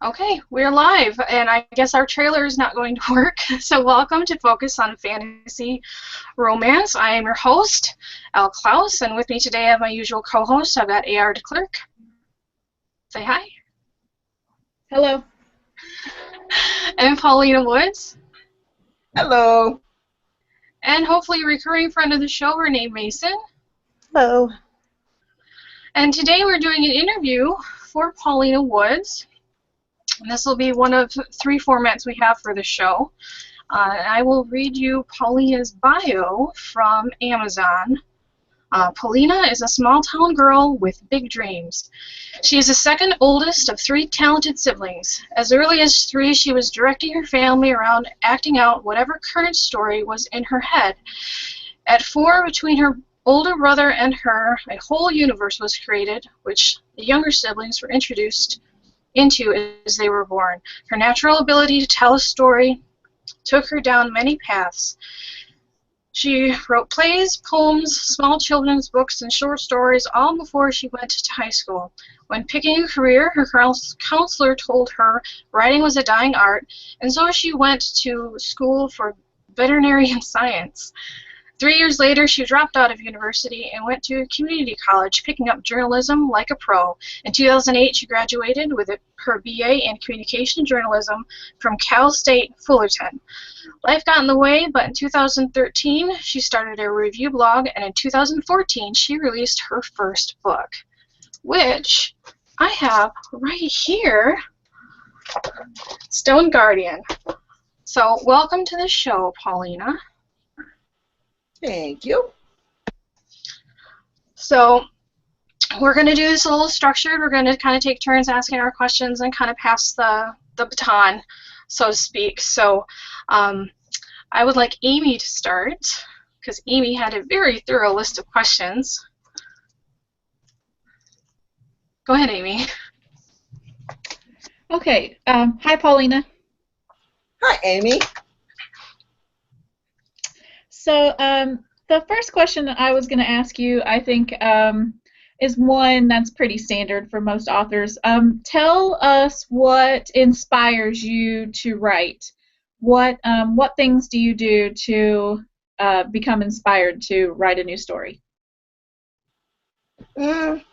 Okay, we're live, and I guess our trailer is not going to work. So welcome to Focus on Fantasy Romance. I am your host, Al Klaus, and with me today I have my usual co-host. I've got AR DeClerc. Say hi. Hello. And Paulina Woods. Hello. And hopefully a recurring friend of the show, Renee Mason. Hello. And today we're doing an interview for Paulina Woods. And this will be one of three formats we have for the show. I will read you Paulina's bio from Amazon. Paulina is a small-town girl with big dreams. She is the second oldest of three talented siblings. As early as 3, she was directing her family around acting out whatever current story was in her head. At 4, between her older brother and her, a whole universe was created, which the younger siblings were introduced into as they were born. Her natural ability to tell a story took her down many paths. She wrote plays, poems, small children's books, and short stories all before she went to high school. When picking a career, her counselor told her writing was a dying art, and so she went to school for veterinarian science. 3 years later, she dropped out of university and went to community college, picking up journalism like a pro. In 2008, she graduated with her BA in communication journalism from Cal State Fullerton. Life got in the way, but in 2013, she started a review blog, and in 2014, she released her first book, which I have right here, Stone Guardian. So welcome to the show, Paulina. Thank you. So we're going to do this a little structured. We're going to kind of take turns asking our questions and kind of pass the baton, so to speak. So I would like Amy to start, because Amy had a very thorough list of questions. Go ahead, Amy. Okay. Hi, Paulina. Hi, Amy. So the first question that I was going to ask you, I think, is one that's pretty standard for most authors. Tell us what inspires you to write. What things do you do to become inspired to write a new story? Well,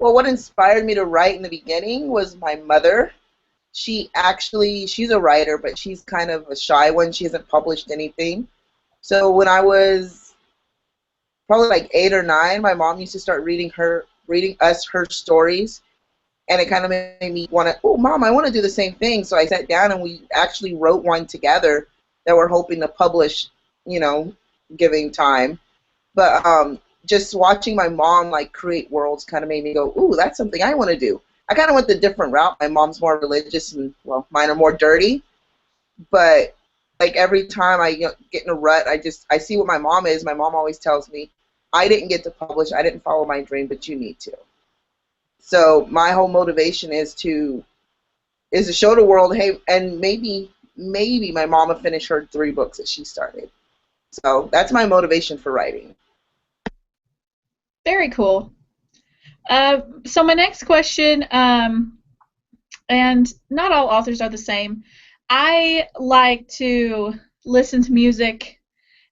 what inspired me to write in the beginning was my mother. She's a writer, but she's kind of a shy one. She hasn't published anything. So when I was probably like 8 or 9, my mom used to start reading us her stories, and it kind of made me want to, oh, Mom, I want to do the same thing. So I sat down and we actually wrote one together that we're hoping to publish, giving time. But just watching my mom like create worlds kind of made me go, ooh, that's something I want to do. I kind of went the different route. My mom's more religious, and well, mine are more dirty, but like every time I get in a rut, I see what my mom is. My mom always tells me, I didn't get to publish, I didn't follow my dream, but you need to. So my whole motivation is to show the world, hey, and maybe my mama finished her 3 books that she started. So that's my motivation for writing. Very cool. So my next question, and not all authors are the same. I like to listen to music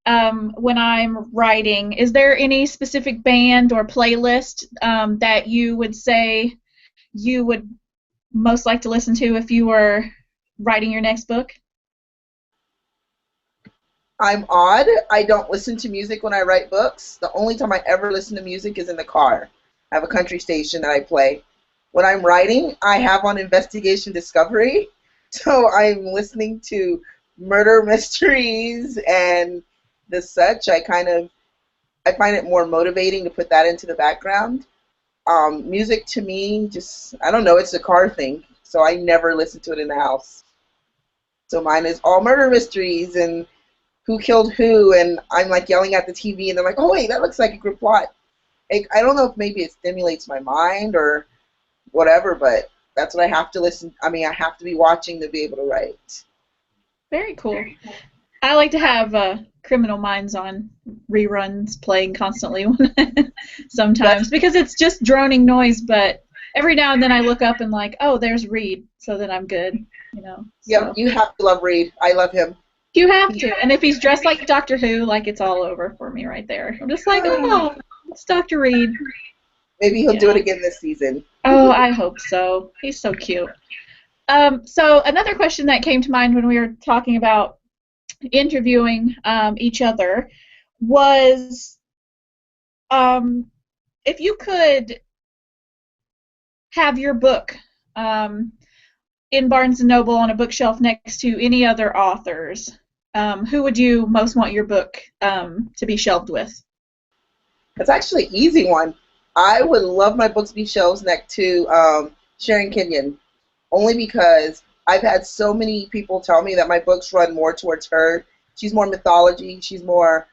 when I'm writing. Is there any specific band or playlist that you would say you would most like to listen to if you were writing your next book? I'm odd. I don't listen to music when I write books. The only time I ever listen to music is in the car. I have a country station that I play. When I'm writing, I have on Investigation Discovery. So I'm listening to murder mysteries and the such. I find it more motivating to put that into the background. Music to me, just, I don't know, it's a car thing. So I never listen to it in the house. So mine is all murder mysteries and who killed who, and I'm like yelling at the TV and they're like, oh wait, that looks like a good plot. I don't know if maybe it stimulates my mind or whatever, but that's what I have to listen. I mean, I have to be watching to be able to write. Very cool. I like to have Criminal Minds on reruns playing constantly sometimes because it's just droning noise, but every now and then I look up and like, oh, there's Reed, so then I'm good, you know. Yeah, So. you have to love Reed. I love him. You have to. And if he's dressed like Doctor Who, like it's all over for me right there. I'm just like, oh, it's Dr. Reed. Maybe he'll do it again this season. Oh, I hope so. He's so cute. So another question that came to mind when we were talking about interviewing each other was if you could have your book in Barnes & Noble on a bookshelf next to any other authors, who would you most want your book to be shelved with? That's actually an easy one. I would love my books to be shelved next to Sharon Kenyon, only because I've had so many people tell me that my books run more towards her. She's more mythology. She's more,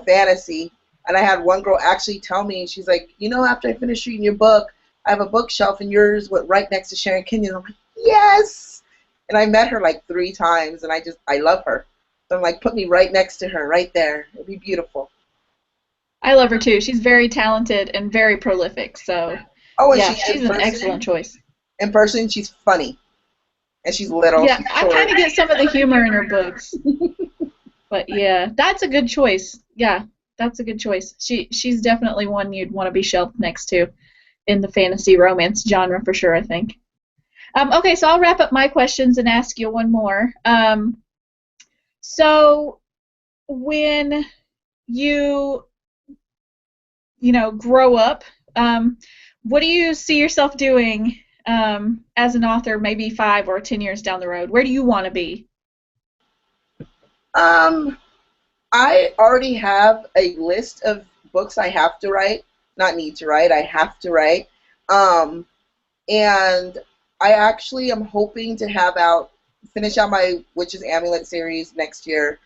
fantasy. And I had one girl actually tell me, she's like, after I finish reading your book, I have a bookshelf and yours went right next to Sharon Kenyon. I'm like, yes! And I met her like 3 times, and I love her. So I'm like, put me right next to her, right there. It'd be beautiful. I love her too. She's very talented and very prolific. So, oh, and yeah, she's an excellent choice. In person, she's funny. And she's little. Yeah, she's I kind of get some of the humor in her books. But yeah, that's a good choice. Yeah, that's a good choice. She's definitely one you'd want to be shelved next to in the fantasy romance genre for sure, I think. Okay, so I'll wrap up my questions and ask you one more. So when you grow up, what do you see yourself doing as an author maybe 5 or 10 years down the road? Where do you want to be? I already have a list of books I have to write. Not need to write, I have to write. And I actually am hoping to finish out my Witch's Amulet series next year,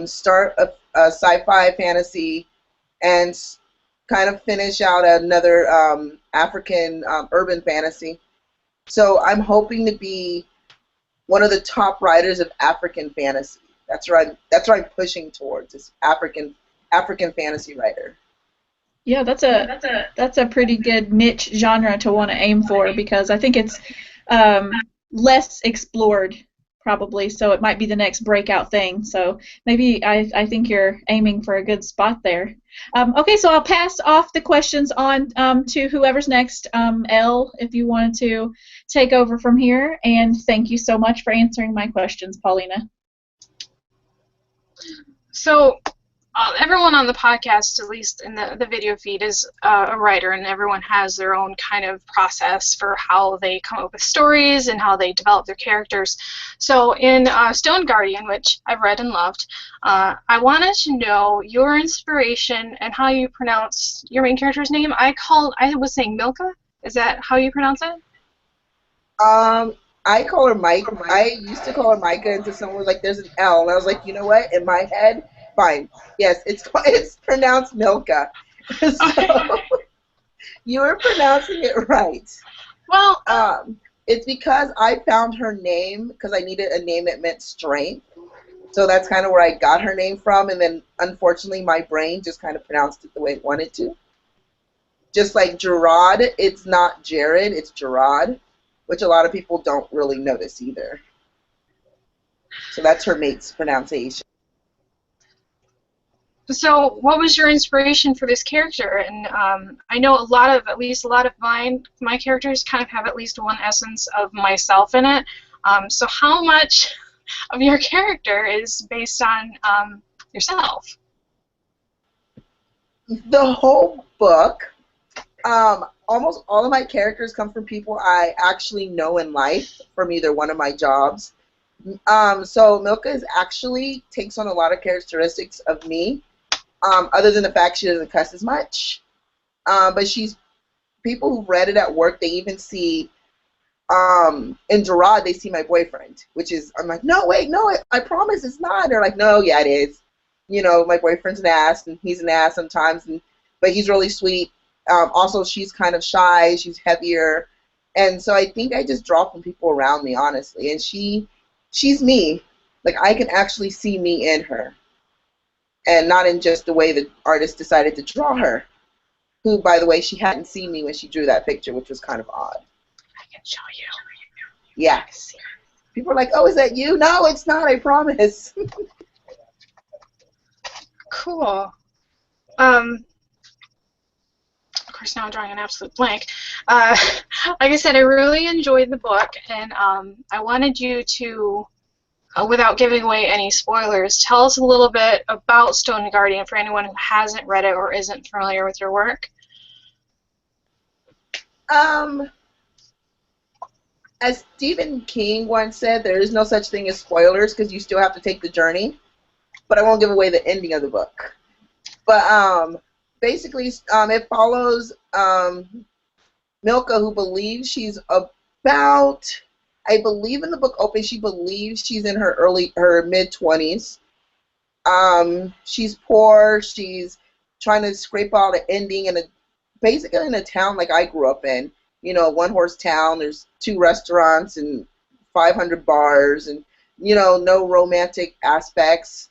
start a sci-fi fantasy, and kind of finish out another African urban fantasy. So I'm hoping to be one of the top writers of African fantasy. That's where I'm pushing towards, is African fantasy writer. Yeah, that's a pretty good niche genre to want to aim for, because I think it's less explored probably, so it might be the next breakout thing. So maybe I think you're aiming for a good spot there. Okay, so I'll pass off the questions on to whoever's next. Elle, if you wanted to take over from here, and thank you so much for answering my questions, Paulina. So everyone on the podcast, at least in the video feed, is a writer, and everyone has their own kind of process for how they come up with stories and how they develop their characters. So in Stone Guardian, which I've read and loved, I wanted to know your inspiration and how you pronounce your main character's name. I was saying Milka. Is that how you pronounce it? I call her Mike. I used to call her Micah until someone was like, there's an L. And I was like, you know what? In my head, fine. Yes, it's pronounced Milka. So you were pronouncing it right. Well, it's because I found her name because I needed a name that meant strength. So that's kind of where I got her name from. And then, unfortunately, my brain just kind of pronounced it the way it wanted to. Just like Gerard, it's not Jared, it's Gerard, which a lot of people don't really notice either. So that's her mate's pronunciation. So what was your inspiration for this character? And I know at least a lot of my characters kind of have at least one essence of myself in it. So how much of your character is based on yourself? The whole book, almost all of my characters come from people I actually know in life from either one of my jobs. So Milka actually takes on a lot of characteristics of me, other than the fact she doesn't cuss as much. But people who've read it at work, they even see, in Gerard, they see my boyfriend, which is, I'm like, no, wait, no, I promise it's not. They're like, no, yeah, it is. My boyfriend's an ass, and he's an ass sometimes, but he's really sweet. Also, she's kind of shy, she's heavier, and so I think I just draw from people around me, honestly, and she's me. Like, I can actually see me in her, and not in just the way the artist decided to draw her. who, by the way, she hadn't seen me when she drew that picture, which was kind of odd. I can show you. Yeah. People are like, oh, is that you? No, it's not, I promise. Cool. Of course, now I'm drawing an absolute blank. Like I said, I really enjoyed the book, and I wanted you to, without giving away any spoilers, tell us a little bit about Stone Guardian for anyone who hasn't read it or isn't familiar with your work. As Stephen King once said, there is no such thing as spoilers because you still have to take the journey. But I won't give away the ending of the book. But basically, it follows Milka, who believes she's about, I believe in the book open, she believes she's in her mid-20s. She's poor. She's trying to scrape out an ending basically in a town like I grew up in. You know, one-horse town. There's 2 restaurants and 500 bars, and no romantic aspects.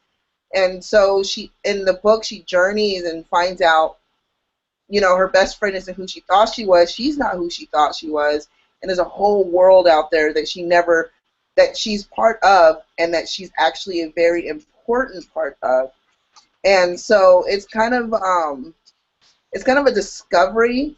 And so in the book, she journeys and finds out, her best friend isn't who she thought she was. She's not who she thought she was, and there's a whole world out there that she's part of, and that she's actually a very important part of. And so it's kind of a discovery,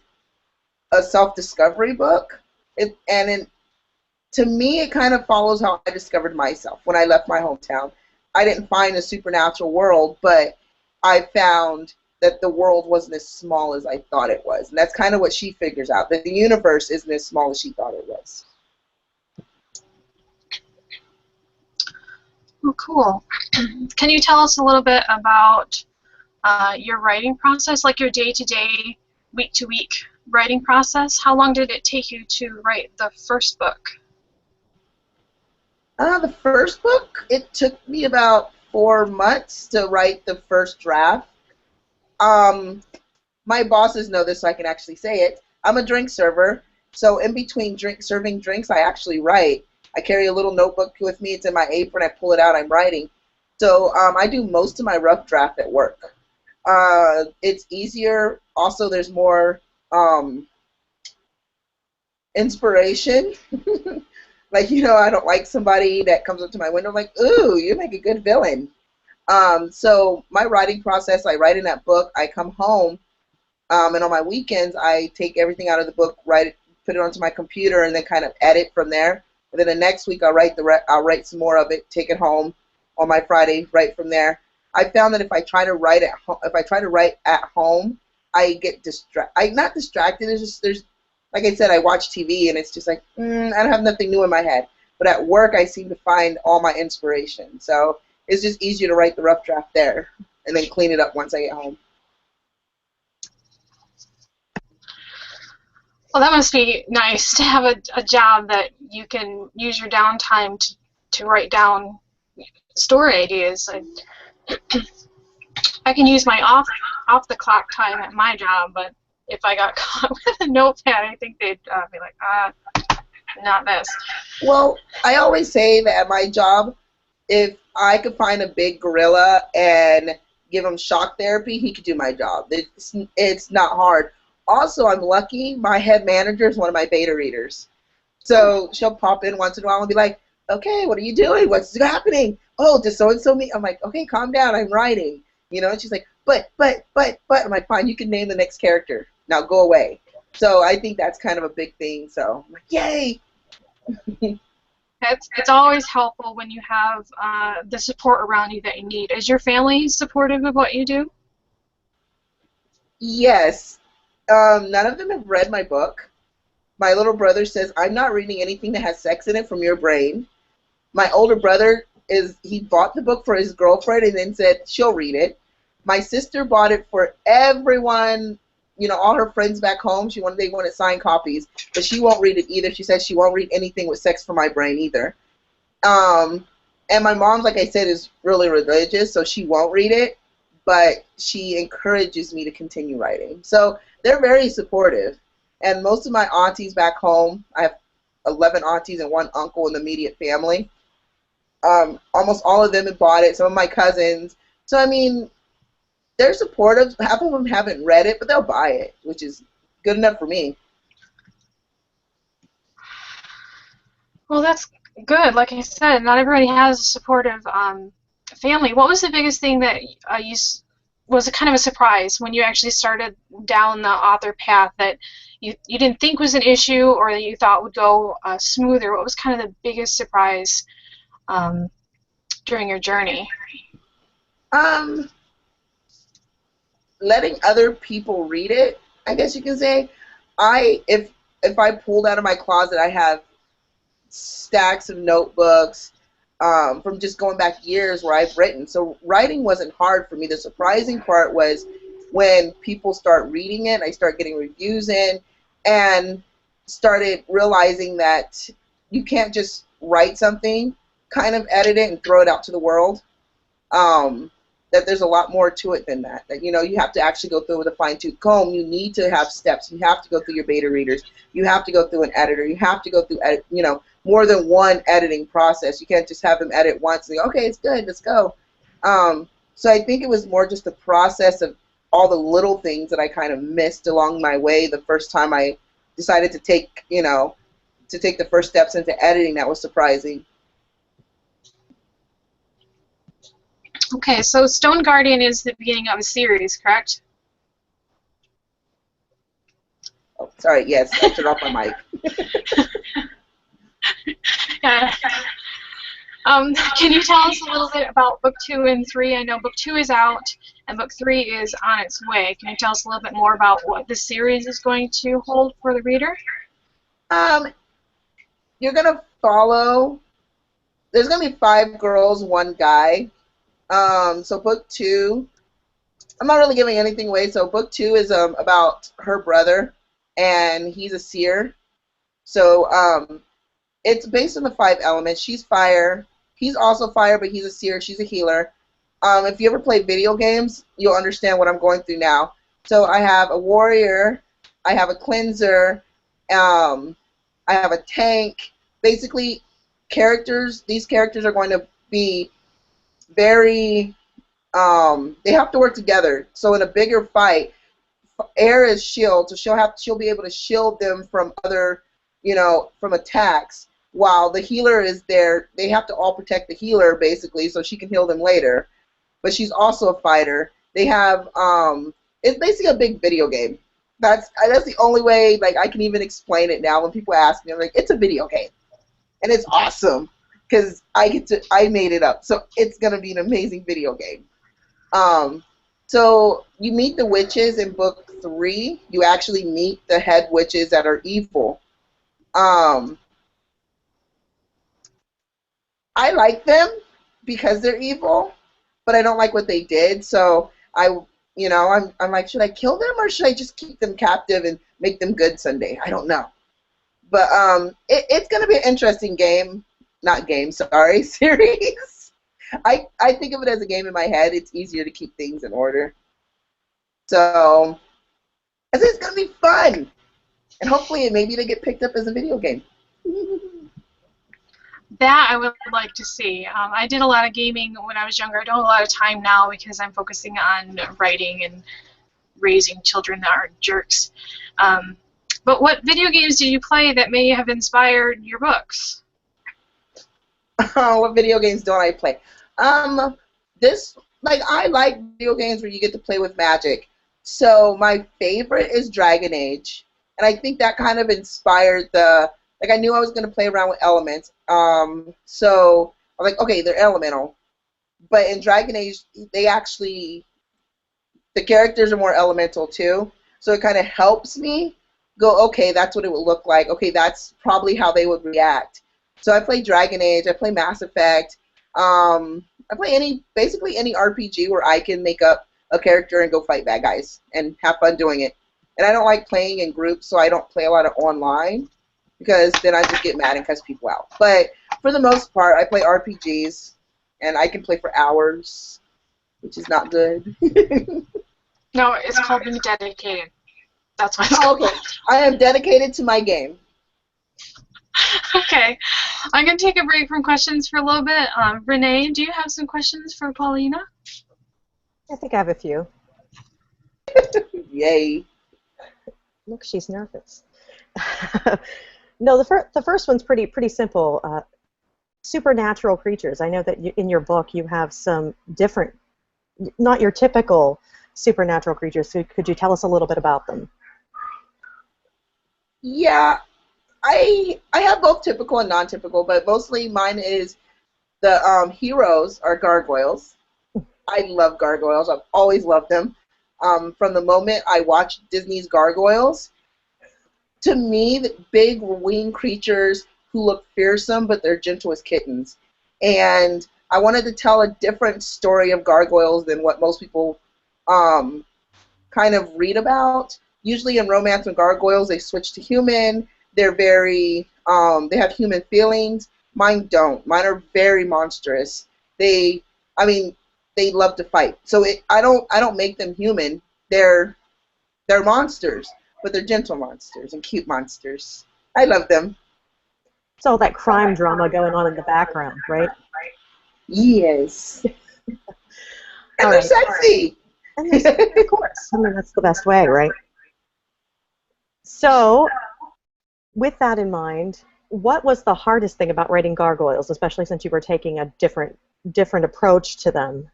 a self-discovery book. To me, it kind of follows how I discovered myself when I left my hometown. I didn't find a supernatural world, but I found that the world wasn't as small as I thought it was. And that's kind of what she figures out, that the universe isn't as small as she thought it was. Oh, cool. Can you tell us a little bit about your writing process, like your day-to-day, week-to-week writing process? How long did it take you to write the first book? The first book, it took me about 4 months to write the first draft. My bosses know this, so I can actually say it. I'm a drink server, so in between serving drinks, I actually write. I carry a little notebook with me. It's in my apron. I pull it out. I'm writing. So I do most of my rough draft at work. It's easier. Also, there's more inspiration. Like, I don't like somebody that comes up to my window like, ooh, you make a good villain. So my writing process, I write in that book, I come home, and on my weekends, I take everything out of the book, write it, put it onto my computer, and then kind of edit from there. And then the next week, I'll write some more of it, take it home on my Friday, write from there. I found that if I try to write at home, I get not distracted. There's like I said, I watch TV, and it's just like, I don't have nothing new in my head. But at work, I seem to find all my inspiration. So it's just easier to write the rough draft there and then clean it up once I get home. Well, that must be nice to have a job that you can use your downtime to write down story ideas. I can use my off the clock time at my job, but if I got caught with a notepad, I think they'd be like, not this. Well, I always say that at my job, if I could find a big gorilla and give him shock therapy, he could do my job. It's not hard. Also, I'm lucky. My head manager is one of my beta readers. So she'll pop in once in a while and be like, okay, what are you doing? What's happening? Oh, just so-and-so me. I'm like, okay, calm down. I'm writing. And she's like, but. I'm like, fine, you can name the next character. Now go away. So I think that's kind of a big thing. So I'm like, yay. It's always helpful when you have the support around you that you need. Is your family supportive of what you do? Yes. None of them have read my book. My little brother says, I'm not reading anything that has sex in it from your brain. My older brother, he bought the book for his girlfriend and then said she'll read it. My sister bought it for everyone, all her friends back home. They wanted signed copies, but she won't read it either. She says she won't read anything with sex for my brain either. And my mom, like I said, is really religious, so she won't read it, but she encourages me to continue writing. So they're very supportive. And most of my aunties back home, I have 11 aunties and 1 uncle in the immediate family. Almost all of them have bought it, some of my cousins. So, I mean, they're supportive. Half of them haven't read it, but they'll buy it, which is good enough for me. Well, that's good. Like I said, not everybody has a supportive family. What was the biggest thing that was a kind of a surprise when you actually started down the author path that you didn't think was an issue or that you thought would go smoother? What was kind of the biggest surprise during your journey? Letting other people read it, I guess you can say. If I pulled out of my closet, I have stacks of notebooks from just going back years where I've written. So writing wasn't hard for me. The surprising part was when people start reading it, I start getting reviews in, and started realizing that you can't just write something, kind of edit it, and throw it out to the world. That there's a lot more to it than that. That, you know, you have to actually go through with a fine-tooth comb. You need to have steps. You have to go through your beta readers. You have to go through an editor. You have to go through, more than one editing process. You can't just have them edit once and say, okay, it's good, let's go. So I think it was more just the process of all the little things that I kind of missed along my way the first time I decided to take, the first steps into editing. That was surprising. Okay, so Stone Guardian is the beginning of a series, correct? Oh, sorry, yes, I turned off my mic. Yeah. Can you tell us a little bit about book 2 and 3? I know book 2 is out and book 3 is on its way. Can you tell us a little bit more about what the series is going to hold for the reader? You're going to follow, there's going to be 5 girls, 1 guy. So book 2, I'm not really giving anything away. So book 2 is about her brother, and he's a seer. So it's based on the 5 elements. She's fire. He's also fire, but he's a seer. She's a healer. If you ever play video games, you'll understand what I'm going through now. So I have a warrior. I have a cleanser. I have a tank. Basically, these characters are going to be very, they have to work together. So in a bigger fight, air is shield, so she'll be able to shield them from other, from attacks, while the healer is there. They have to all protect the healer, basically, so she can heal them later. But she's also a fighter. They have, it's basically a big video game. That's the only way, like, I can even explain it now. When people ask me, I'm like, it's a video game. And it's awesome, because I made it up. So it's going to be an amazing video game. So you meet the witches in book 3. You actually meet the head witches that are evil. I like them because they're evil, but I don't like what they did. So I'm like, should I kill them or should I just keep them captive and make them good someday? I don't know. But it's going to be an interesting series. I think of it as a game in my head. It's easier to keep things in order. So I think it's going to be fun. And hopefully maybe they get picked up as a video game. That I would like to see. I did a lot of gaming when I was younger. I don't have a lot of time now because I'm focusing on writing and raising children that aren't jerks. But what video games did you play that may have inspired your books? What video games don't I play? I like video games where you get to play with magic. So my favorite is Dragon Age, and I think that kind of inspired I knew I was going to play around with elements. So I'm like, okay, they're elemental. But in Dragon Age, the characters are more elemental too. So it kind of helps me go, okay, that's what it would look like. Okay, that's probably how they would react. So I play Dragon Age, I play Mass Effect. I play basically any RPG where I can make up a character and go fight bad guys and have fun doing it. And I don't like playing in groups, so I don't play a lot of online, because then I just get mad and cuss people out. But for the most part, I play RPGs, and I can play for hours, which is not good. No, it's called being dedicated. That's what it's Oh, called. okay. I am dedicated to my game. Okay. I'm going to take a break from questions for a little bit. Renee, do you have some questions for Paulina? I think I have a few. Yay. Look, she's nervous. No, the first one's pretty simple. Supernatural creatures. I know that in your book you have some different, not your typical supernatural creatures. So could you tell us a little bit about them? Yeah, I have both typical and non-typical, but mostly mine is the heroes are gargoyles. I love gargoyles. I've always loved them. From the moment I watched Disney's Gargoyles, to me, the big winged creatures who look fearsome, but they're gentle as kittens. And I wanted to tell a different story of gargoyles than what most people kind of read about. Usually in romance and gargoyles, they switch to human. They're very, they have human feelings. Mine don't. Mine are very monstrous. They love to fight. So I don't make them human. They're monsters, but they're gentle monsters and cute monsters. I love them. It's all that crime drama going on in the background, right? Yes. And they're sexy. And of course. I mean, that's the best way, right? So, with that in mind, what was the hardest thing about writing gargoyles, especially since you were taking a different approach to them?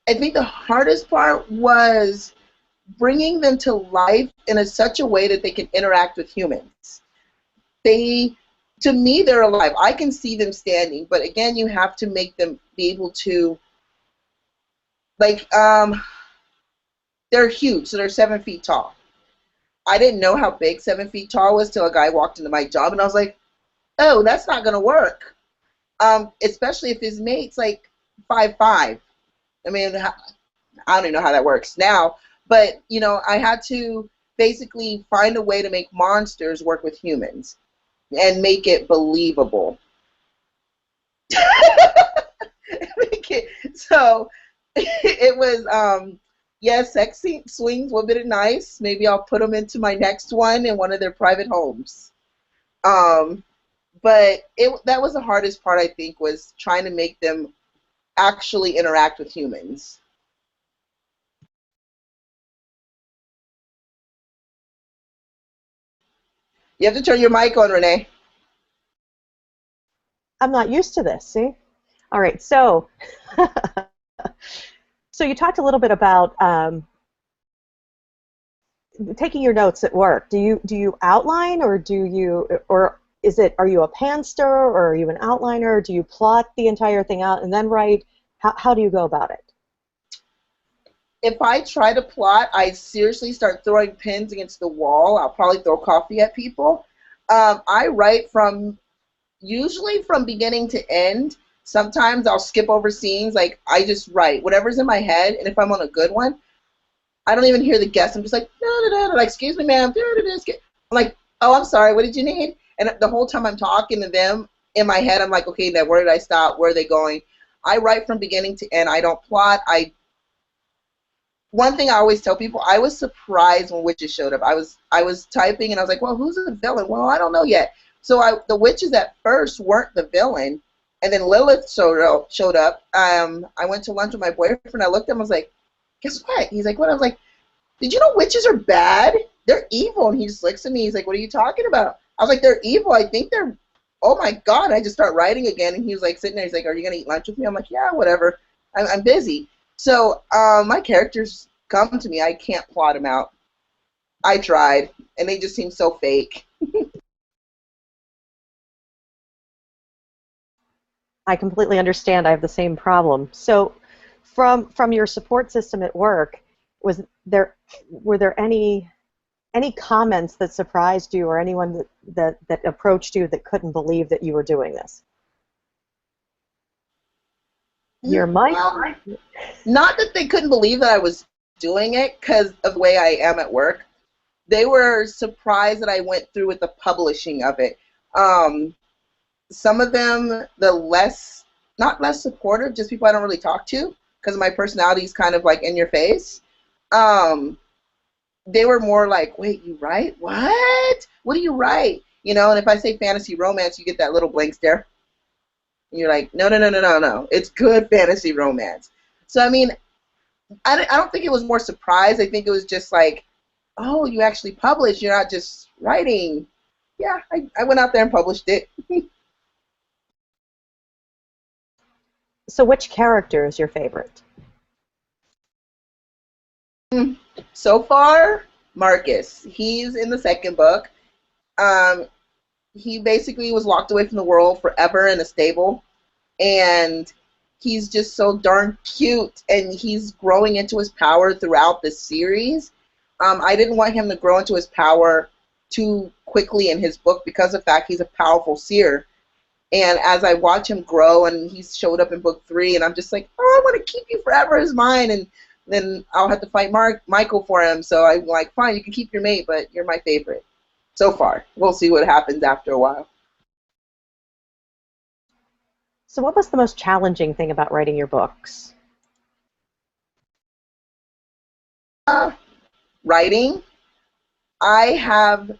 I think the hardest part was bringing them to life in such a way that they can interact with humans. To me, they're alive. I can see them standing, but again, you have to make them be able to, like, they're huge, so they're 7 feet tall. I didn't know how big 7 feet tall was till a guy walked into my job, and I was like, oh, that's not going to work, especially if his mate's like 5'5". I mean, I don't even know how that works now, but, you know, I had to basically find a way to make monsters work with humans and make it believable. So it was, yes, sex swings would be nice. Maybe I'll put them into my next one in one of their private homes. But that was the hardest part, I think, was trying to make them actually interact with humans. You have to turn your mic on, Renee. I'm not used to this, see? All right, so so you talked a little bit about taking your notes at work. Do you outline, or are you a pantser, or are you an outliner? Do you plot the entire thing out and then write? How do you go about it? If I try to plot, I seriously start throwing pins against the wall. I'll probably throw coffee at people. I write usually from beginning to end. Sometimes I'll skip over scenes. Like, I just write whatever's in my head, and if I'm on a good one, I don't even hear the guest. I'm just like, like, excuse me, ma'am. I'm like, oh, I'm sorry, what did you need? And the whole time I'm talking to them, in my head, I'm like, okay, now where did I stop? Where are they going? I write from beginning to end. I don't plot. One thing I always tell people, I was surprised when witches showed up. I was typing, and I was like, well, who's the villain? Well, I don't know yet. So the witches at first weren't the villain, and then Lilith showed up. I went to lunch with my boyfriend. I looked at him. I was like, guess what? He's like, what? I was like, did you know witches are bad? They're evil. And he just looks at me. He's like, what are you talking about? I was like, they're evil. I think they're, oh, my God. I just start writing again, and he was like sitting there. He's like, are you going to eat lunch with me? I'm like, yeah, whatever. I'm busy. So my characters come to me. I can't plot them out. I tried, and they just seem so fake. I completely understand. I have the same problem. So from your support system at work, were there any comments that surprised you, or anyone that approached you that couldn't believe that you were doing this? Your mic? Well, not that they couldn't believe that I was doing it because of the way I am at work. They were surprised that I went through with the publishing of it. Some of them, not less supportive, just people I don't really talk to because my personality is kind of like in your face. They were more like, wait, you write? What? What do you write? You know, and if I say fantasy romance, you get that little blank stare. And you're like, no. It's good fantasy romance. So, I mean, I don't think it was more surprise. I think it was just like, oh, you actually published. You're not just writing. Yeah, I went out there and published it. So which character is your favorite? So far, Marcus. He's in the second book. Um, he basically was locked away from the world forever in a stable, and he's just so darn cute, and he's growing into his power throughout the series. I didn't want him to grow into his power too quickly in his book because of the fact he's a powerful seer. And as I watch him grow, and he's showed up in book 3, and I'm just like, oh, I want to keep you forever as mine, and then I'll have to fight Michael for him. So I'm like, fine, you can keep your mate, but you're my favorite. So far. We'll see what happens after a while. So what was the most challenging thing about writing your books? Writing. I have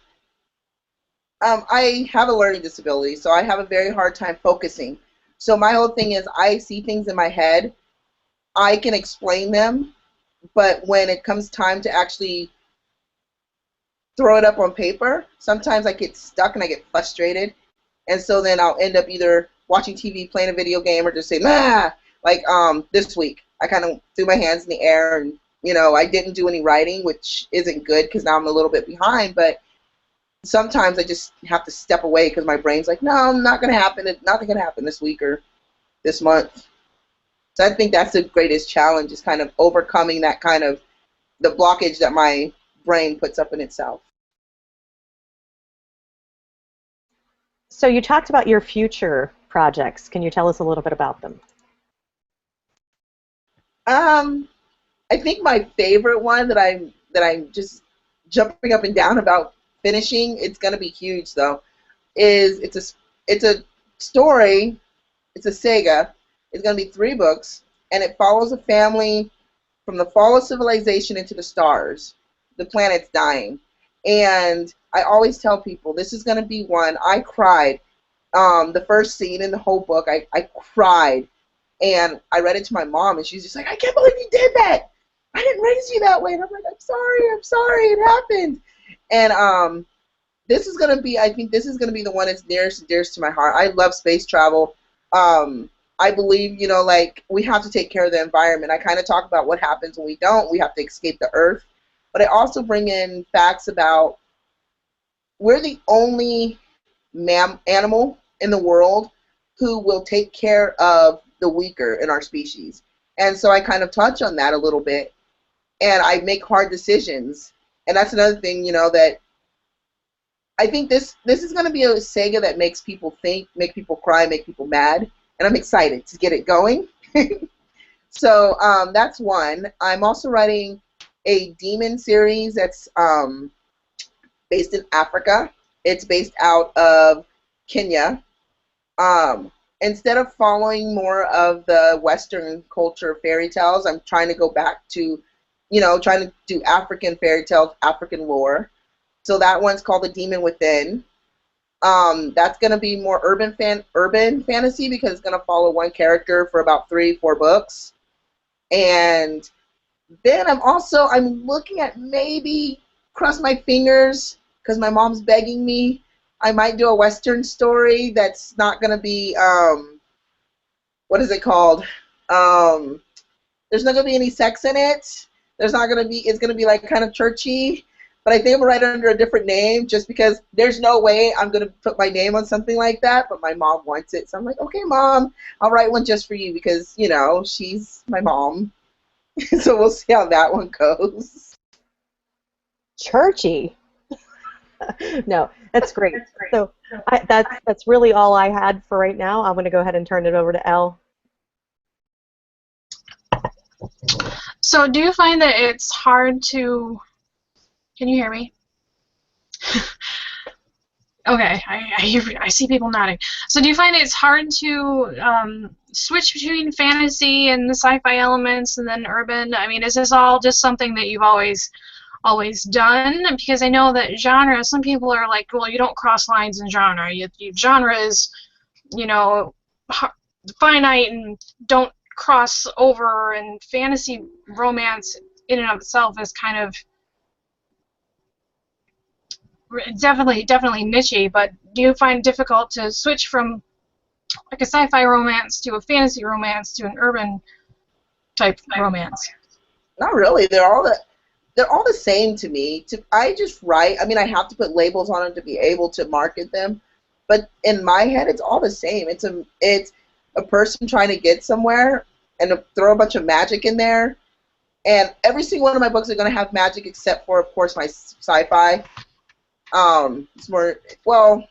a learning disability, so I have a very hard time focusing. So my whole thing is I see things in my head. I can explain them, but when it comes time to actually throw it up on paper, sometimes I get stuck and I get frustrated. And so then I'll end up either watching TV, playing a video game, or just say, nah. Like this week, I kind of threw my hands in the air, and I didn't do any writing, which isn't good because now I'm a little bit behind. But sometimes I just have to step away because my brain's like, no, not gonna happen. It's not gonna happen this week or this month. So I think that's the greatest challenge, is kind of overcoming that kind of the blockage that my brain puts up in itself. So you talked about your future projects. Can you tell us a little bit about them? I think my favorite one that I'm just jumping up and down about finishing, it's gonna be huge though, is it's a story, it's a saga. It's gonna be 3 books, and it follows a family from the fall of civilization into the stars. The planet's dying. And I always tell people, this is going to be one. I cried. The first scene in the whole book, I cried. And I read it to my mom, and she's just like, I can't believe you did that. I didn't raise you that way. And I'm like, I'm sorry, it happened. And this is going to be, I think this is going to be the one that's nearest and dearest to my heart. I love space travel. I believe, like, we have to take care of the environment. I kind of talk about what happens when we don't. We have to escape the Earth. But I also bring in facts about we're the only animal in the world who will take care of the weaker in our species. And so I kind of touch on that a little bit. And I make hard decisions. And that's another thing, that I think this is going to be a saga that makes people think, make people cry, make people mad. And I'm excited to get it going. So that's one. I'm also writing a demon series that's based in Africa. It's based out of Kenya. Instead of following more of the Western culture fairy tales, I'm trying to go back to, trying to do African fairy tales, African lore. So that one's called The Demon Within. That's going to be more urban fantasy because it's going to follow one character for about 3-4 books. And then I'm looking at maybe, cross my fingers, because my mom's begging me, I might do a Western story that's not going to be, what is it called? There's not going to be any sex in it. It's going to be like kind of churchy. But I think I'm going to write it under a different name just because there's no way I'm going to put my name on something like that, but my mom wants it. So I'm like, okay, Mom, I'll write one just for you because, she's my mom. So we'll see how that one goes. Churchy. No, that's great. So that's really all I had for right now. I'm going to go ahead and turn it over to Elle. So do you find that it's hard to... Can you hear me? Okay, I see people nodding. So do you find it's hard to switch between fantasy and the sci-fi elements and then urban? I mean, is this all just something that you've always done? Because I know that genre, some people are like, well, you don't cross lines in genre. Genre is, finite and don't crossover and fantasy romance in and of itself is kind of definitely nichey, but do you find it difficult to switch from like a sci-fi romance to a fantasy romance to an urban type romance? Not really. They're all the same to me. I just write. I mean, I have to put labels on them to be able to market them, but in my head, it's all the same. It's a person trying to get somewhere and throw a bunch of magic in there. And every single one of my books are going to have magic, except for, of course, my sci-fi. It's more, well,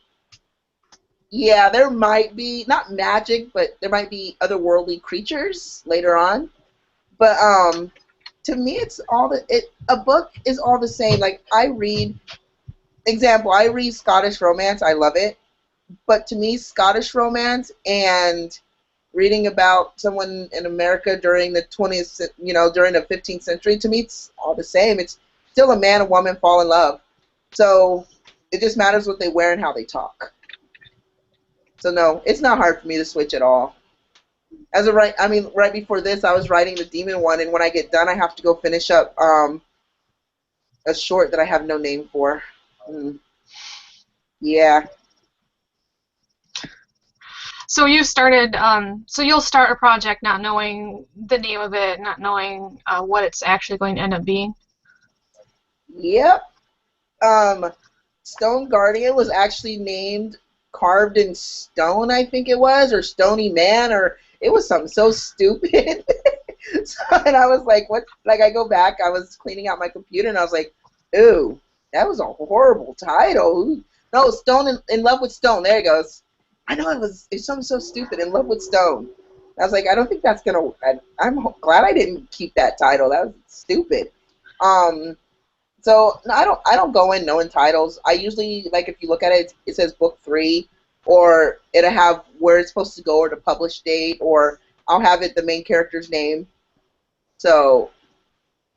yeah, there might be not magic, but there might be otherworldly creatures later on. But to me, it's all a book is all the same. Like I read Scottish romance. I love it. But to me, Scottish romance and reading about someone in America during the 20th, during the 15th century, to me, it's all the same. It's still a man and woman fall in love. So it just matters what they wear and how they talk. So no, it's not hard for me to switch at all. Right before this, I was writing the demon one, and when I get done, I have to go finish up a short that I have no name for. Yeah. So you started. So you'll start a project not knowing the name of it, not knowing what it's actually going to end up being. Yep. Stone Guardian was actually named Carved in Stone, I think it was, or Stony Man, or it was something so stupid. And I was like, what? Like, I go back, I was cleaning out my computer, and I was like, ooh, that was a horrible title. No, Stone in Love with Stone. There it goes. I know it's something so stupid, In Love with Stone. I was like, I don't think that's gonna. I'm glad I didn't keep that title. That was stupid. So no, I don't go in knowing titles. I usually, like, if you look at it, it says book 3, or it'll have where it's supposed to go, or the published date, or I'll have it the main character's name. So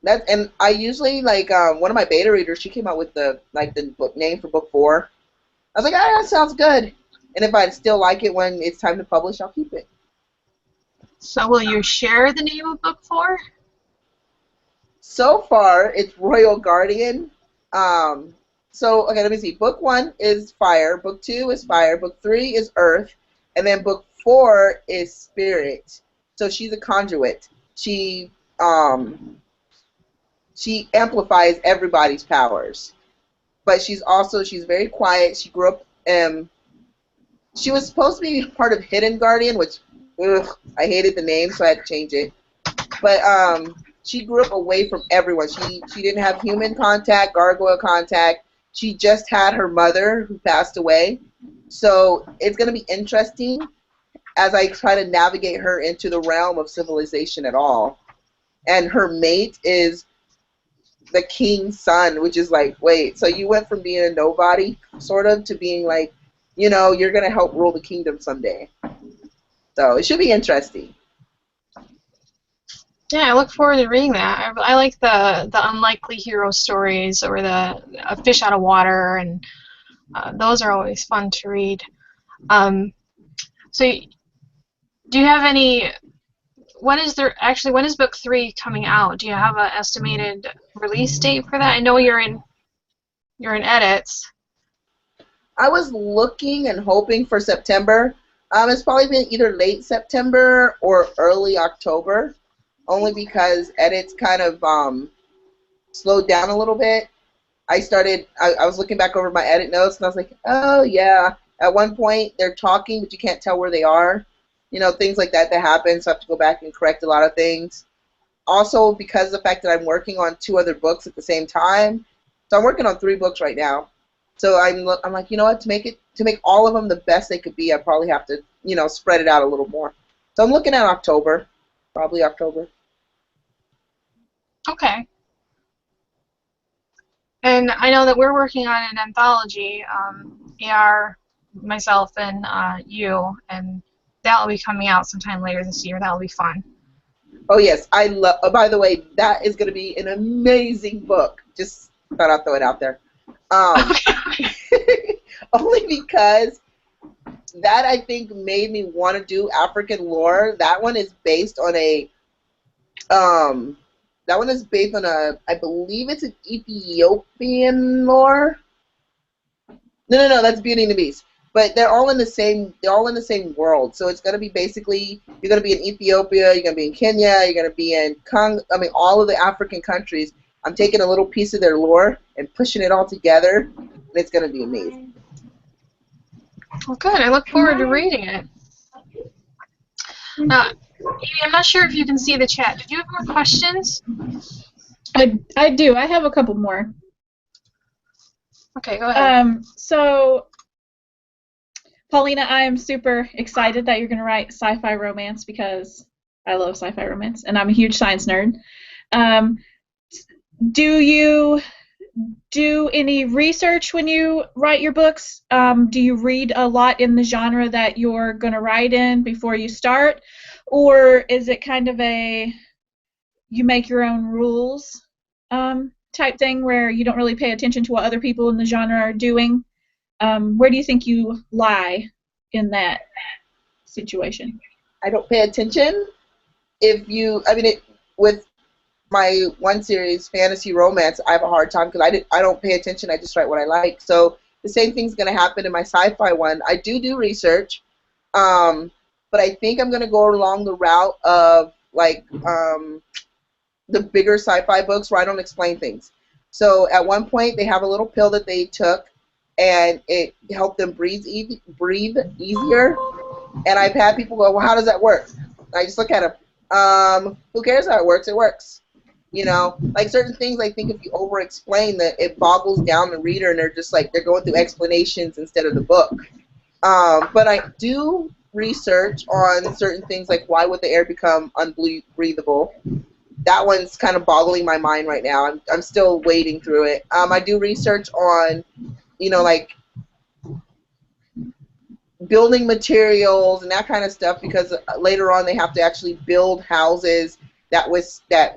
and I usually, like, one of my beta readers, she came out with the book name for book 4. I was like, that sounds good. And if I still like it when it's time to publish, I'll keep it. So will you share the name of book 4? So far, it's Royal Guardian. So, okay, let me see. Book 1 is fire. Book 2 is fire. Book 3 is earth. And then book 4 is spirit. So she's a conduit. She amplifies everybody's powers. But she's very quiet. She grew up, she was supposed to be part of Hidden Guardian, which, I hated the name, so I had to change it. But, she grew up away from everyone. She didn't have human contact, gargoyle contact. She just had her mother, who passed away. So it's going to be interesting as I try to navigate her into the realm of civilization at all. And her mate is the king's son, which is like, wait, so you went from being a nobody, sort of, to being like, you're going to help rule the kingdom someday. So it should be interesting. Yeah, I look forward to reading that. I like the unlikely hero stories, or the fish out of water, and those are always fun to read. So do you have any? When is book 3 coming out? Do you have an estimated release date for that? I know you're in edits. I was looking and hoping for September. It's probably been either late September or early October. Only because edits kind of slowed down a little bit. I was looking back over my edit notes, and I was like, oh, yeah. At one point, they're talking, but you can't tell where they are. Things like that happen, so I have to go back and correct a lot of things. Also, because of the fact that I'm working on 2 other books at the same time. So I'm working on 3 books right now. So I'm like, you know what, to make all of them the best they could be, I probably have to, spread it out a little more. So I'm looking at October, probably October. Okay. And I know that we're working on an anthology, AR, myself, and you, and that will be coming out sometime later this year. That will be fun. Oh, yes. By the way, that is going to be an amazing book. Just thought I'd throw it out there. Only because that I think made me want to do African lore. That one is based on I believe it's an Ethiopian lore. No, that's Beauty and the Beast. But they're all in the same world. So it's gonna be basically, you're gonna be in Ethiopia, you're gonna be in Kenya, you're gonna be in all of the African countries. I'm taking a little piece of their lore and pushing it all together, and it's gonna be amazing. Well, good. I look forward to reading it. Amy, I'm not sure if you can see the chat. Did you have more questions? I do. I have a couple more. Okay, go ahead. So, Paulina, I am super excited that you're going to write sci-fi romance because I love sci-fi romance, and I'm a huge science nerd. Do you do any research when you write your books? Do you read a lot in the genre that you're going to write in before you start? Or is it kind of a you make your own rules type thing where you don't really pay attention to what other people in the genre are doing? Where do you think you lie in that situation? I don't pay attention. With my one series, Fantasy Romance, I have a hard time because I don't pay attention. I just write what I like. So the same thing's going to happen in my sci-fi one. I do research, but I think I'm going to go along the route of the bigger sci-fi books where I don't explain things. So at one point, they have a little pill that they took, and it helped them breathe easier. And I've had people go, well, how does that work? And I just look at them. Who cares how it works? It works. You know, like certain things, I think if you over-explain that, it boggles down the reader, and they're going through explanations instead of the book. But I do research on certain things, like why would the air become unbreathable? That one's kind of boggling my mind right now. I'm still wading through it. I do research on, like building materials and that kind of stuff, because later on they have to actually build houses that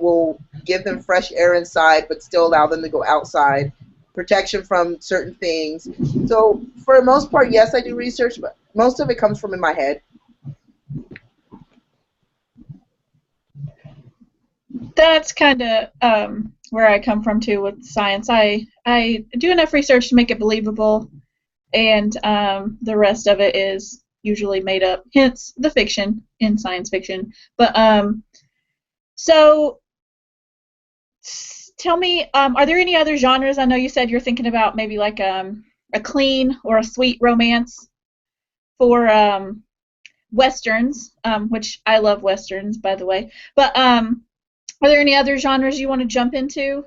will give them fresh air inside but still allow them to go outside, protection from certain things. So for the most part, yes, I do research, but most of it comes from in my head. That's kind of where I come from too with science. I do enough research to make it believable, and the rest of it is usually made up, hence the fiction in science fiction. But so tell me, are there any other genres? I know you said you're thinking about maybe like a clean or a sweet romance for westerns, which I love westerns, by the way. But are there any other genres you want to jump into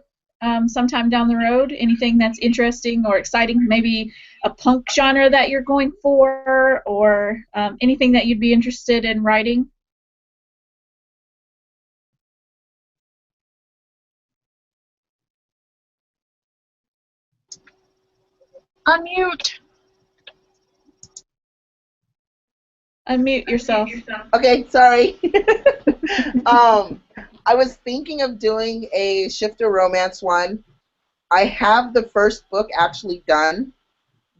sometime down the road? Anything that's interesting or exciting? Maybe a punk genre that you're going for, or anything that you'd be interested in writing? Unmute. Unmute yourself. Okay, sorry. I was thinking of doing a shifter romance one. I have the first book actually done,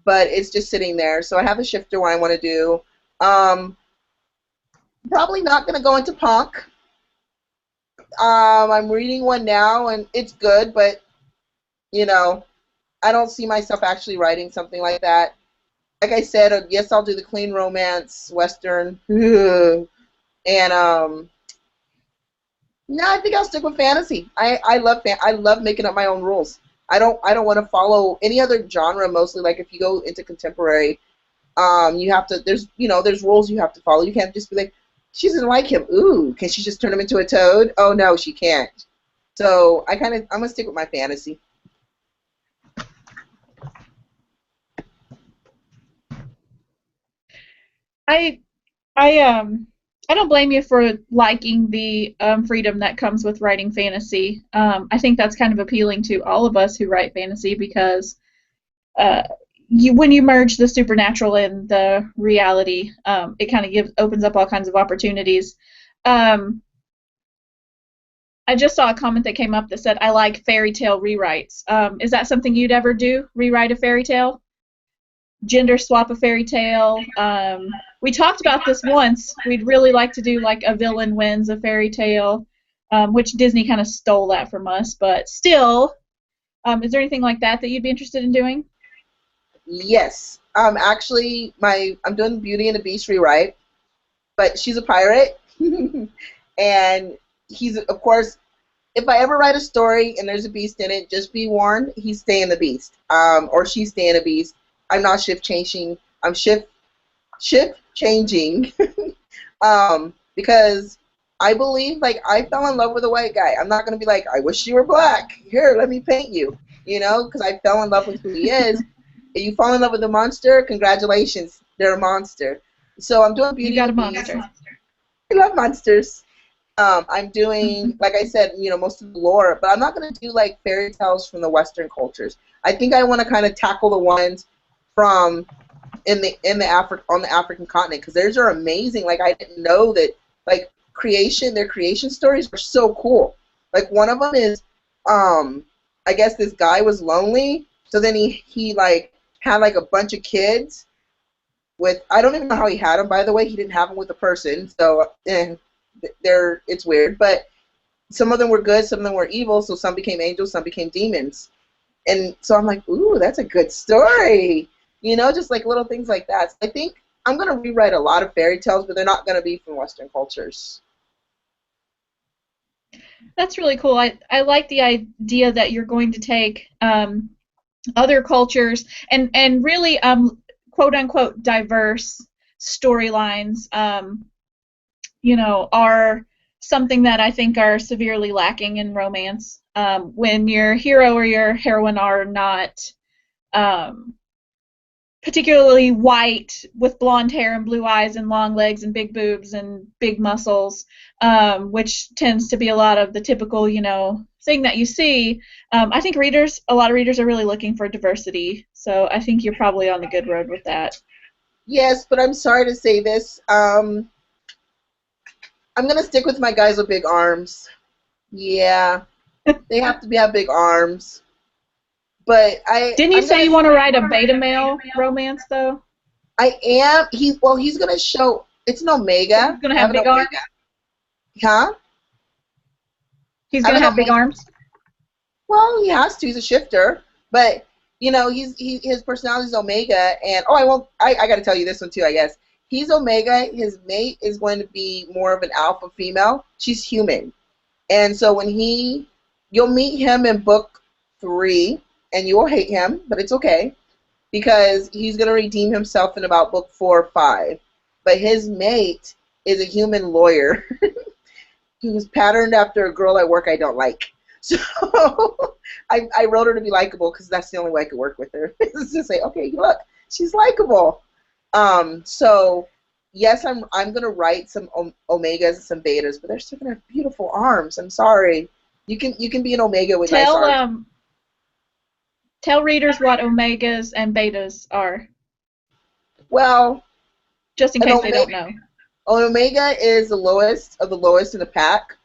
but it's just sitting there. So I have a shifter one I want to do. Probably not going to go into punk. I'm reading one now, and it's good, but, I don't see myself actually writing something like that. Like I said, yes, I'll do the clean romance, western, and, no, I think I'll stick with fantasy. I love making up my own rules. I don't want to follow any other genre. Mostly, like if you go into contemporary, you have to. There's rules you have to follow. You can't just be like, she doesn't like him. Ooh, can she just turn him into a toad? Oh no, she can't. So I'm gonna stick with my fantasy. I don't blame you for liking the freedom that comes with writing fantasy. I think that's kind of appealing to all of us who write fantasy because when you merge the supernatural and the reality, it kind of opens up all kinds of opportunities. I just saw a comment that came up that said, I like fairy tale rewrites. Is that something you'd ever do, rewrite a fairy tale? gender swap a fairy tale. We talked about this once. We'd really like to do like a villain wins a fairy tale, which Disney kind of stole that from us. But still, is there anything like that that you'd be interested in doing? Yes. Actually, I'm doing Beauty and the Beast rewrite, but she's a pirate, and he's, of course, if I ever write a story and there's a beast in it, just be warned, he's staying the beast, or she's staying a beast. I'm not shift changing. I'm shift changing, because I believe, like, I fell in love with a white guy. I'm not gonna be like, I wish you were black. Here, let me paint you. You know, because I fell in love with who he is. If you fall in love with a monster, congratulations, they're a monster. So I'm doing Beauty and the Beast. I love monsters. I'm doing, like I said, you know, most of the lore, but I'm not going to do like fairy tales from the Western cultures. I think I want to kind of tackle the ones from on the African continent, because theirs are amazing. Like, I didn't know that, like, their creation stories are so cool. Like, one of them is, I guess this guy was lonely, so then he like had like a bunch of kids with, I don't even know how he had them, by the way. He didn't have them with a person, so it's weird, but some of them were good, some of them were evil, so some became angels, some became demons. And so I'm like, ooh, that's a good story. You know, just like little things like that. So I think I'm going to rewrite a lot of fairy tales, but they're not going to be from Western cultures. That's really cool. I like the idea that you're going to take other cultures and really quote unquote diverse storylines you know, are something that I think are severely lacking in romance. When your hero or your heroine are not particularly white with blonde hair and blue eyes and long legs and big boobs and big muscles, which tends to be a lot of the typical, you know, thing that you see. I think a lot of readers are really looking for diversity, so I think you're probably on the good road with that. Yes, but I'm sorry to say this. I'm going to stick with my guys with big arms. Yeah, they have to have big arms. But Didn't you say you want to write a beta male romance, though? I am. He's going to show. It's an omega. He's going to have big arms? Huh? He's going to have big arms? Well, he has to. He's a shifter. But, you know, his personality is omega. And, I got to tell you this one, too, I guess. He's omega. His mate is going to be more of an alpha female. She's human. And so you'll meet him in book 3, and you will hate him, but it's okay, because he's going to redeem himself in about book 4 or 5. But his mate is a human lawyer who's patterned after a girl at work I don't like. So I wrote her to be likable, because that's the only way I could work with her. Is to say, okay, look, she's likable. So yes, I'm going to write some omegas and some betas, but they're still going to have beautiful arms. I'm sorry. You can be an omega with nice arms. Tell readers what omegas and betas are. Well, just in case they don't know. An omega is the lowest of the lowest in the pack.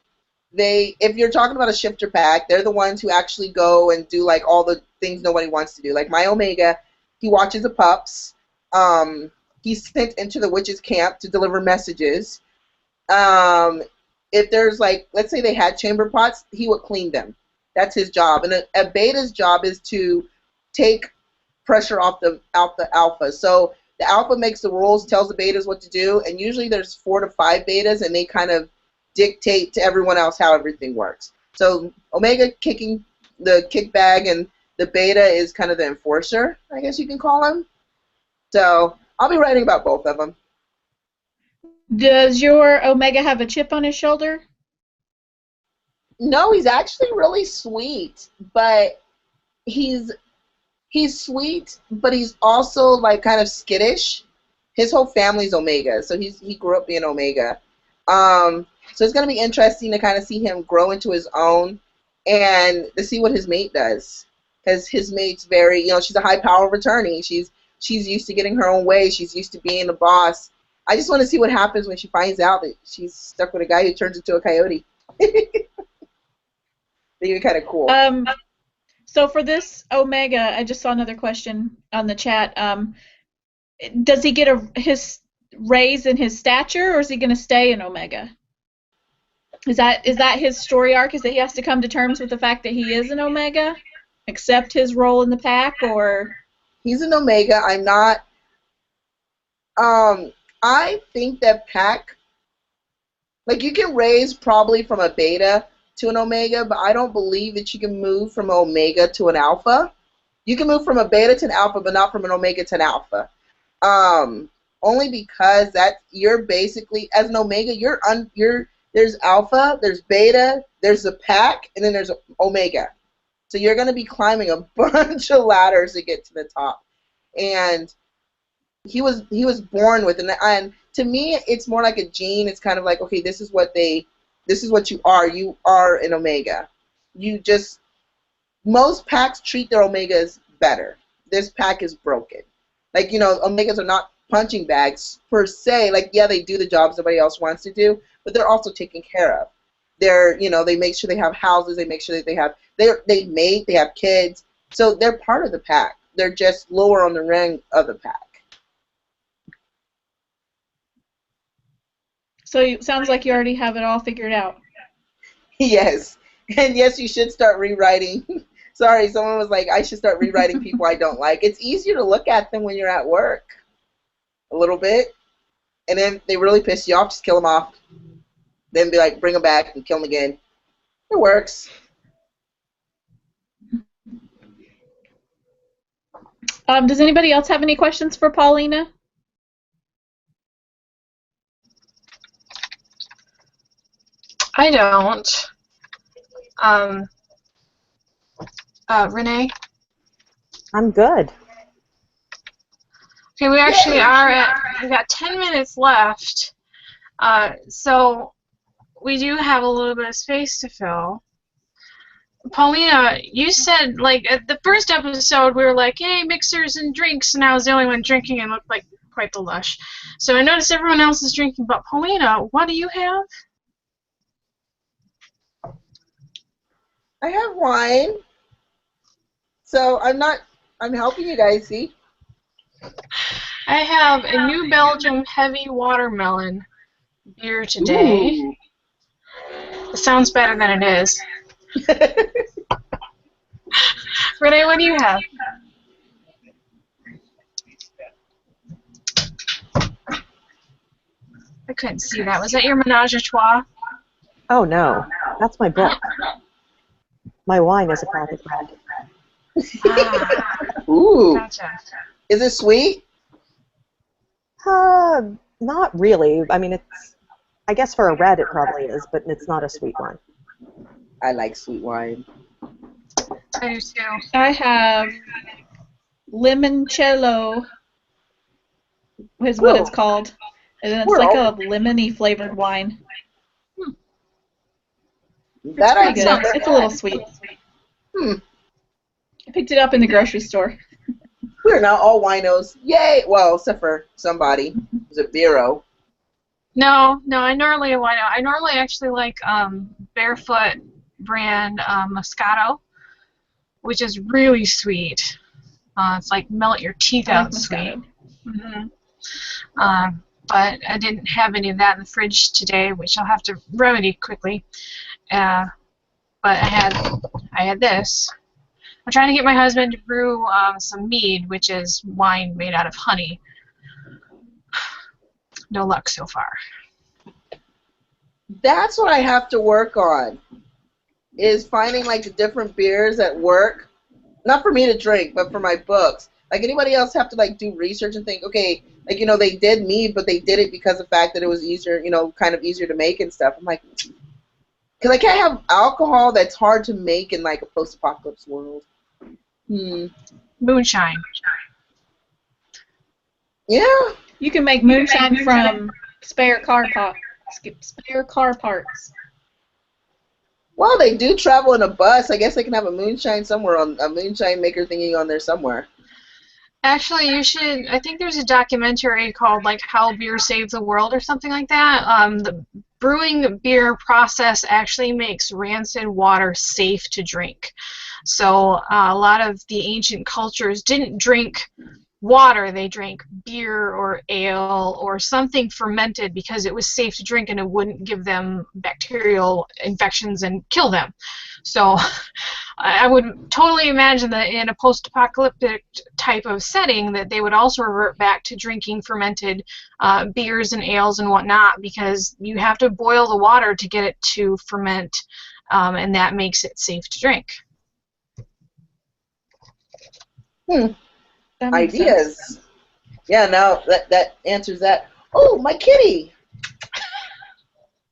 If you're talking about a shifter pack, they're the ones who actually go and do like all the things nobody wants to do. Like my omega, he watches the pups. He's sent into the witch's camp to deliver messages. If there's like, let's say they had chamber pots, he would clean them. That's his job. And a beta's job is to take pressure off the alpha. So the alpha makes the rules, tells the betas what to do, and usually there's 4 to 5 betas, and they kind of dictate to everyone else how everything works. So omega kicking the kick bag, and the beta is kind of the enforcer, I guess you can call him. So I'll be writing about both of them. Does your omega have a chip on his shoulder? No, he's actually really sweet, but he's sweet, but he's also like kind of skittish. His whole family's omega, so he grew up being omega. So it's gonna be interesting to kind of see him grow into his own, and to see what his mate does, because his mate's very, you know, she's a high power of attorney. She's used to getting her own way. She's used to being the boss. I just want to see what happens when she finds out that she's stuck with a guy who turns into a coyote. They're kind of cool. So for this omega, I just saw another question on the chat. does he get his raise in his stature, or is he going to stay an Omega? Is that his story arc? Is that he has to come to terms with the fact that he is an Omega, accept his role in the pack, or? He's an Omega. I'm not. I think that pack, like, you can raise probably from a beta to an Omega, but I don't believe that you can move from an Omega to an Alpha. You can move from a beta to an Alpha, but not from an Omega to an Alpha. Only because that you're basically, as an Omega, there's Alpha, there's Beta, there's a pack, and then there's Omega. So you're going to be climbing a bunch of ladders to get to the top. And he was born with it. And to me, it's more like a gene. It's kind of like, okay, this is what you are. You are an Omega. Most packs treat their Omegas better. This pack is broken. Like, Omegas are not punching bags per se. Like, yeah, they do the jobs somebody else wants to do, but they're also taken care of. They make sure they have houses. They make sure that they mate. They have kids. So they're part of the pack. They're just lower on the rank of the pack. So it sounds like you already have it all figured out. Yes. And yes, you should start rewriting. Sorry, someone was like, I should start rewriting people I don't like. It's easier to look at them when you're at work. A little bit. And then they really piss you off, just kill them off. Then be like, bring them back and kill them again. It works. Does anybody else have any questions for Paulina? I don't. Renee? I'm good. Okay, we actually we got 10 minutes left. So we do have a little bit of space to fill. Paulina, you said, like, at the first episode, we were like, hey, mixers and drinks, and I was the only one drinking and looked like quite the lush. So I noticed everyone else is drinking, but Paulina, what do you have? I have wine. So I'm helping you guys, see? I have a New Belgium heavy watermelon beer today. Ooh. It sounds better than it is. Renee, what do you have? I couldn't see that. Was that your menage a trois? Oh, no. That's my book. My wine is a pack of red. Ooh. Gotcha. Is it sweet? Not really. I mean, I guess for a red it probably is, but it's not a sweet wine. I like sweet wine. I do too. I have limoncello is what it's called. And it's like a lemony flavored wine. That I good. It's a little sweet. I picked it up in the grocery store. We're now all winos. Yay! Well, except for somebody who's a beero. No, I normally a wino. I normally actually like Barefoot brand Moscato, which is really sweet. It's like melt your teeth out sweet. Mm-hmm. But I didn't have any of that in the fridge today, which I'll have to remedy quickly. But I had this. I'm trying to get my husband to brew some mead, which is wine made out of honey. No luck so far. That's what I have to work on, is finding like the different beers at work. Not for me to drink, but for my books. Like, anybody else have to like do research and think, okay, like, they did mead, but they did it because of the fact that it was easier, kind of easier to make and stuff. I'm like, because I can't have alcohol that's hard to make in like a post-apocalypse world. Moonshine. Yeah. You can make moonshine from spare car parts. Well, they do travel in a bus. I guess they can have a moonshine somewhere, on a moonshine maker thingy on there somewhere. Actually, you should. I think there's a documentary called like How Beer Saved the World or something like that. The brewing beer process actually makes rancid water safe to drink. So a lot of the ancient cultures didn't drink water. They drank beer or ale or something fermented because it was safe to drink and it wouldn't give them bacterial infections and kill them. So I would totally imagine that in a post-apocalyptic type of setting that they would also revert back to drinking fermented beers and ales and whatnot, because you have to boil the water to get it to ferment, and that makes it safe to drink. Ideas. Sense. Yeah, now that answers that. Oh, my kitty!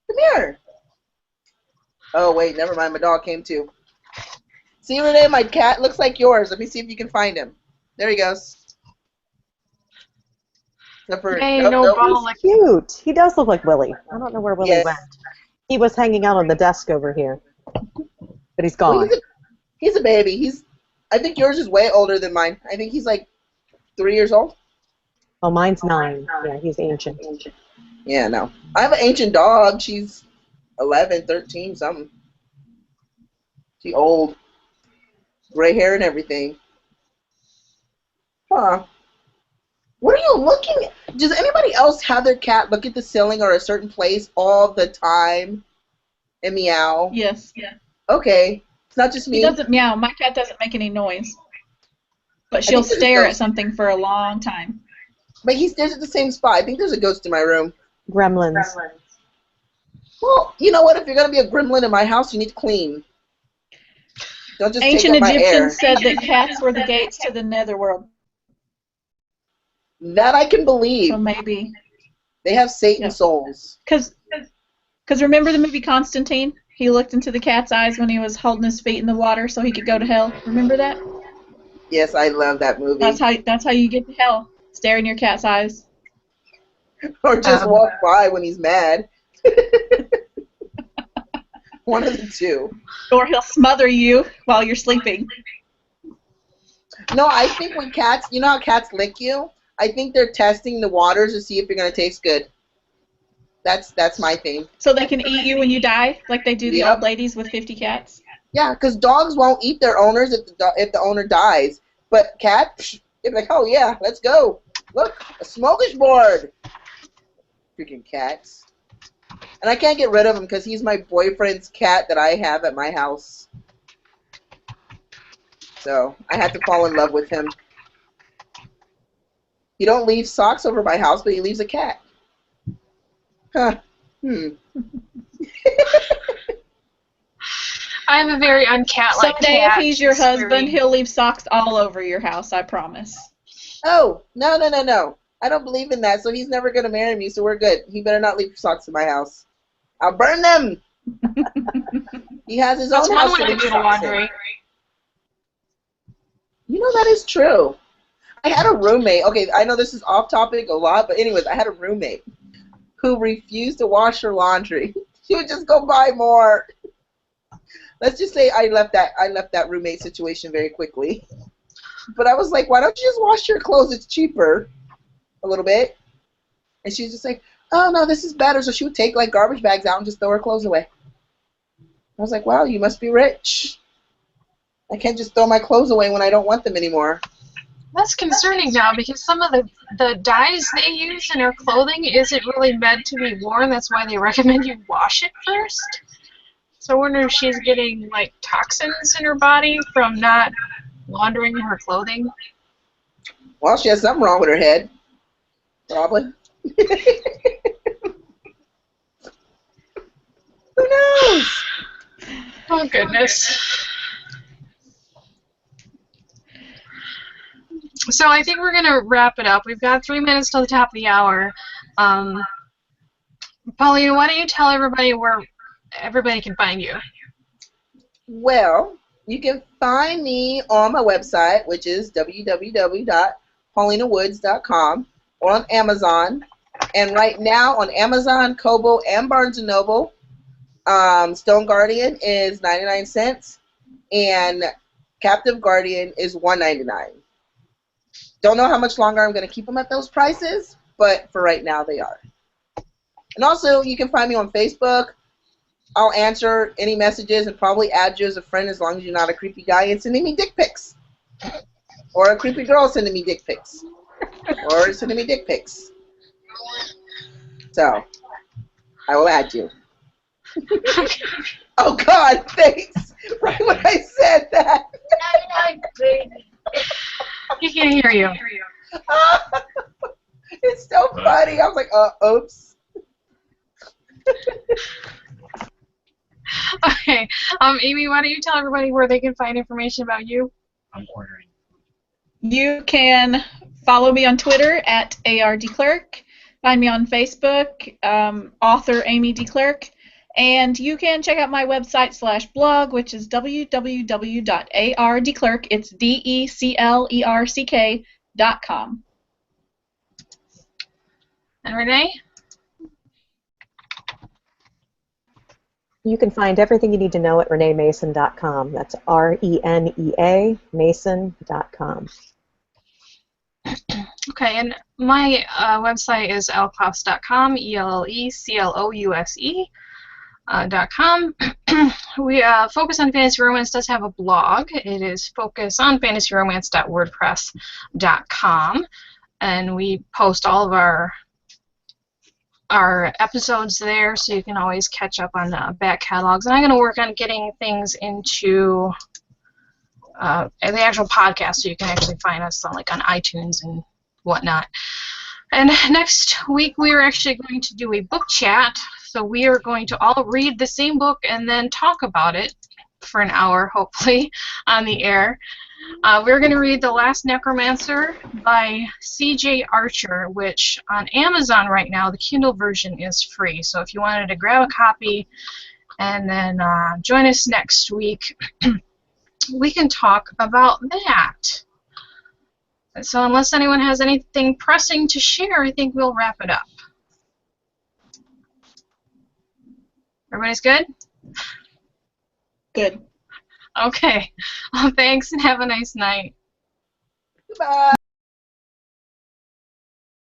Come here. Oh, wait, never mind. My dog came too. See, Renee, my cat looks like yours. Let me see if you can find him. There he goes. Hey, no ball. He's cute. He does look like Willie. I don't know where Willie went. He was hanging out on the desk over here. But he's gone. Well, he's a baby. I think yours is way older than mine. I think he's like 3 years old. Oh, mine's 9. Yeah, he's ancient. Yeah, no. I have an ancient dog. She's 11, 13, something. She's old. Gray hair and everything. Huh. What are you looking at? Does anybody else have their cat look at the ceiling or a certain place all the time and meow? Yes. Yeah. Okay. It's not just me. He doesn't meow. My cat doesn't make any noise. But she'll stare at something for a long time. But he stares at the same spot. I think there's a ghost in my room. Gremlins. Well, you know what? If you're going to be a gremlin in my house, you need to clean. Don't just Ancient take up my air. Egyptians said that cats were the gates to the netherworld. That I can believe. So maybe. They have Satan souls. Because remember the movie Constantine? He looked into the cat's eyes when he was holding his feet in the water so he could go to hell. Remember that? Yes, I love that movie. That's how you get to hell. Stare in your cat's eyes. Or just walk by when he's mad. One of the two. Or he'll smother you while you're sleeping. No, I think when cats, you know how cats lick you? I think they're testing the waters to see if you're going to taste good. That's my thing. So they can eat you when you die, like they do the old ladies with 50 cats? Yeah, because dogs won't eat their owners if the owner dies. But cats, they're like, oh yeah, let's go. Look, a smorgasbord. Freaking cats. And I can't get rid of him because he's my boyfriend's cat that I have at my house. So I had to fall in love with him. He don't leave socks over my house, but he leaves a cat. Huh. I have a very uncat-like Someday cat. if he's your husband, he'll leave socks all over your house, I promise. Oh, no. I don't believe in that, so he's never going to marry me, so we're good. He better not leave socks in my house. I'll burn them! He has his own house to leave socks in. You know, that is true. I had a roommate. Okay, I know this is off topic a lot, but anyways, I had a roommate who refused to wash her laundry. She would just go buy more. Let's just say I left that roommate situation very quickly. But I was like, why don't you just wash your clothes? It's cheaper a little bit. And she's just like, oh, no, this is better. So she would take, like, garbage bags out and just throw her clothes away. I was like, wow, you must be rich. I can't just throw my clothes away when I don't want them anymore. That's concerning now because some of the dyes they use in her clothing isn't really meant to be worn. That's why they recommend you wash it first. So I wonder if she's getting, like, toxins in her body from not laundering her clothing. Well, she has something wrong with her head. Probably. Who knows? Oh, goodness. So I think we're going to wrap it up. We've got 3 minutes till the top of the hour. Paulina, why don't you tell everybody where everybody can find you? Well, you can find me on my website, which is www.paulinawoods.com, or on Amazon. And right now on Amazon, Kobo, and Barnes & Noble, Stone Guardian is 99 cents, and Captive Guardian is $1.99. Don't know how much longer I'm going to keep them at those prices, but for right now they are. And also, you can find me on Facebook. I'll answer any messages and probably add you as a friend as long as you're not a creepy guy and sending me dick pics. Or a creepy girl sending me dick pics. or sending me dick pics. So, I will add you. Oh God, thanks. Right when I said that. He can't hear you. It's so funny. I was like, oops. Okay. Amy, why don't you tell everybody where they can find information about you? I'm ordering. You can follow me on Twitter at ARDClerk. Find me on Facebook, author Amy DeClerk. And you can check out my website /blog, which is www.ardclerk. It's DECLERCK.com. And Renee? You can find everything you need to know at reneemason.com. That's RENEA Mason.com. Okay, and my website is elclouse.com, ELLECLOUSE.com. We Focus on Fantasy Romance does have a blog. It is focusonfantasyromance.wordpress.com, and we post all of our episodes there, so you can always catch up on back catalogs. And I'm going to work on getting things into the actual podcast, so you can actually find us on iTunes and whatnot. And next week we are actually going to do a book chat. So we are going to all read the same book and then talk about it for an hour, hopefully, on the air. We're going to read The Last Necromancer by C.J. Archer, which on Amazon right now, the Kindle version is free. So if you wanted to grab a copy and then join us next week, we can talk about that. So unless anyone has anything pressing to share, I think we'll wrap it up. Everybody's good? Good. Okay. Well, thanks and have a nice night. Goodbye.